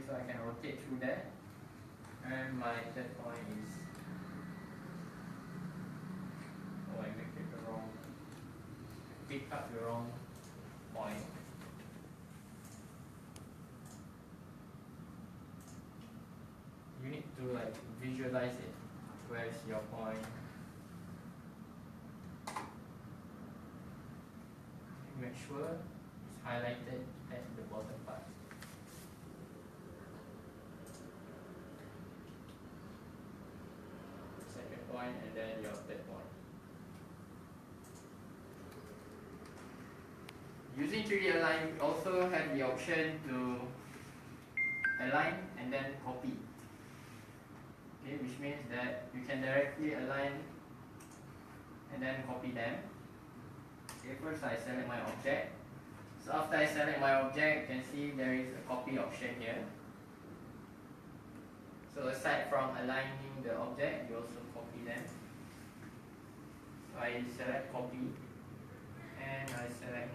so I can rotate through there. And my third point is, oh, I make it the wrong, pick up the wrong point. You need to like visualize it. Where is your point? Make sure it's highlighted at the bottom part. Second point, and then your third point. Using 3D Align, you also have the option to align and then copy. Okay, which means that you can directly align and then copy them. Okay, first I select my object. So after I select my object, you can see there is a copy option here. So aside from aligning the object, you also copy them. So I select copy and I select my